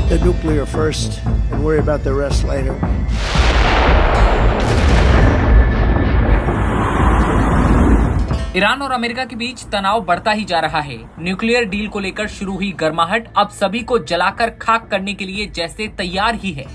the nuclear first and worry about the rest later. Iran और America के बीच तनाव बढ़ता ही जा रहा है। न्यूक्लियर डील को लेकर शुरू हुई गर्माहट अब सभी को जलाकर खाक करने के लिए जैसे तैयार ही है।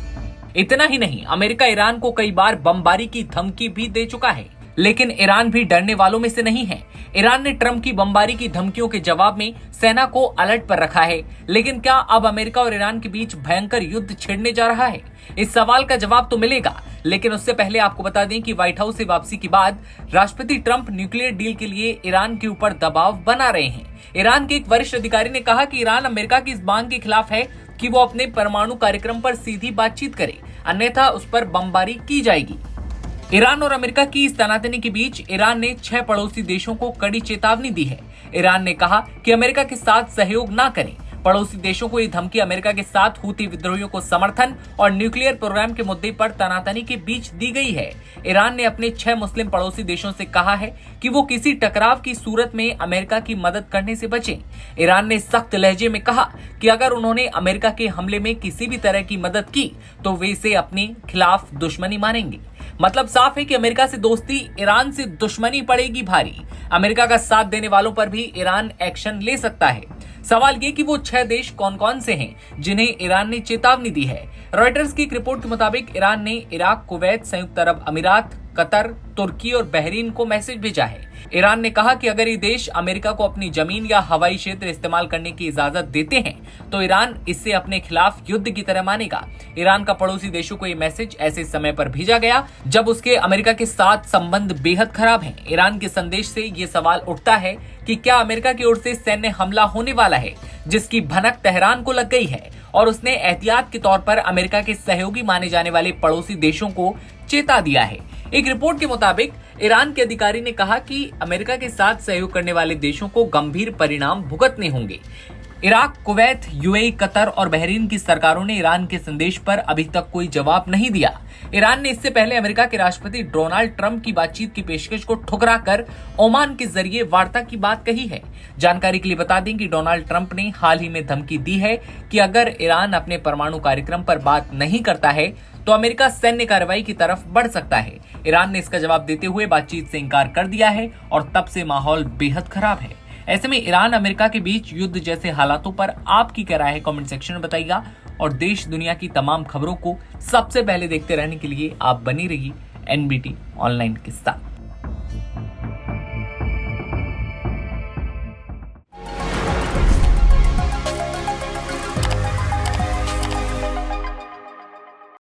इतना ही नहीं, अमेरिका ईरान को कई बार बमबारी की धमकी भी दे चुका है, लेकिन ईरान भी डरने वालों में से नहीं है। ईरान ने ट्रंप की बमबारी की धमकियों के जवाब में सेना को अलर्ट पर रखा है। लेकिन क्या अब अमेरिका और ईरान के बीच भयंकर युद्ध छिड़ने जा रहा है? इस सवाल का जवाब तो मिलेगा, लेकिन उससे पहले आपको बता दें कि व्हाइट हाउस से वापसी के बाद राष्ट्रपति ट्रंप न्यूक्लियर डील के लिए ईरान के ऊपर दबाव बना रहे हैं। ईरान के एक वरिष्ठ अधिकारी ने कहा कि ईरान अमेरिका की इस मांग के खिलाफ है कि वो अपने परमाणु कार्यक्रम पर सीधी बातचीत करे, अन्यथा उस पर बमबारी की जाएगी। ईरान और अमेरिका की इस तनातनी के बीच ईरान ने 6 पड़ोसी देशों को कड़ी चेतावनी दी है। ईरान ने कहा कि अमेरिका के साथ सहयोग न करें। पड़ोसी देशों को ये धमकी अमेरिका के साथ हूती विद्रोहियों को समर्थन और न्यूक्लियर प्रोग्राम के मुद्दे पर तनातनी के बीच दी गई है। ईरान ने अपने 6 मुस्लिम पड़ोसी देशों से कहा है कि वो किसी टकराव की सूरत में अमेरिका की मदद करने से बचें। ईरान ने सख्त लहजे में कहा कि अगर उन्होंने अमेरिका के हमले में किसी भी तरह की मदद की तो वे इसे अपने खिलाफ दुश्मनी मानेंगे। मतलब साफ है कि अमेरिका से दोस्ती, ईरान से दुश्मनी पड़ेगी भारी। अमेरिका का साथ देने वालों पर भी ईरान एक्शन ले सकता है। सवाल ये कि वो 6 देश कौन कौन से हैं जिन्हें ईरान ने चेतावनी दी है। रॉयटर्स की एक रिपोर्ट के मुताबिक ईरान ने इराक, कुवैत, संयुक्त अरब अमीरात, कतर, तुर्की और बहरीन को मैसेज भेजा है। ईरान ने कहा कि अगर ये देश अमेरिका को अपनी जमीन या हवाई क्षेत्र इस्तेमाल करने की इजाजत देते हैं तो ईरान इससे अपने खिलाफ युद्ध की तरह मानेगा। ईरान का पड़ोसी देशों को ये मैसेज ऐसे समय पर भेजा गया जब उसके अमेरिका के साथ संबंध बेहद खराब हैं। ईरान के संदेश से ये सवाल उठता है कि क्या अमेरिका की ओर से सैन्य हमला होने वाला है, जिसकी भनक तेहरान को लग गई है और उसने एहतियात के तौर पर अमेरिका के सहयोगी माने जाने वाले पड़ोसी देशों को चेता दिया है। एक रिपोर्ट के मुताबिक ईरान के अधिकारी ने कहा कि अमेरिका के साथ सहयोग करने वाले देशों को गंभीर परिणाम भुगतने होंगे। इराक, कुवैत, यूएई, कतर और बहरीन की सरकारों ने ईरान के संदेश पर अभी तक कोई जवाब नहीं दिया। ईरान ने इससे पहले अमेरिका के राष्ट्रपति डोनाल्ड ट्रंप की बातचीत की पेशकश को ठुकराकर ओमान के जरिए वार्ता की बात कही है। जानकारी के लिए बता दें कि डोनाल्ड ट्रंप ने हाल ही में धमकी दी है कि अगर ईरान अपने परमाणु कार्यक्रम पर बात नहीं करता है तो अमेरिका सैन्य कार्रवाई की तरफ बढ़ सकता है। ईरान ने इसका जवाब देते हुए बातचीत से इनकार कर दिया है और तब से माहौल बेहद खराब है। ऐसे में ईरान अमेरिका के बीच युद्ध जैसे हालातों पर आपकी क्या राय है, कमेंट सेक्शन में बताइएगा। और देश दुनिया की तमाम खबरों को सबसे पहले देखते रहने के लिए आप बनी रहिए एनबीटी ऑनलाइन के साथ।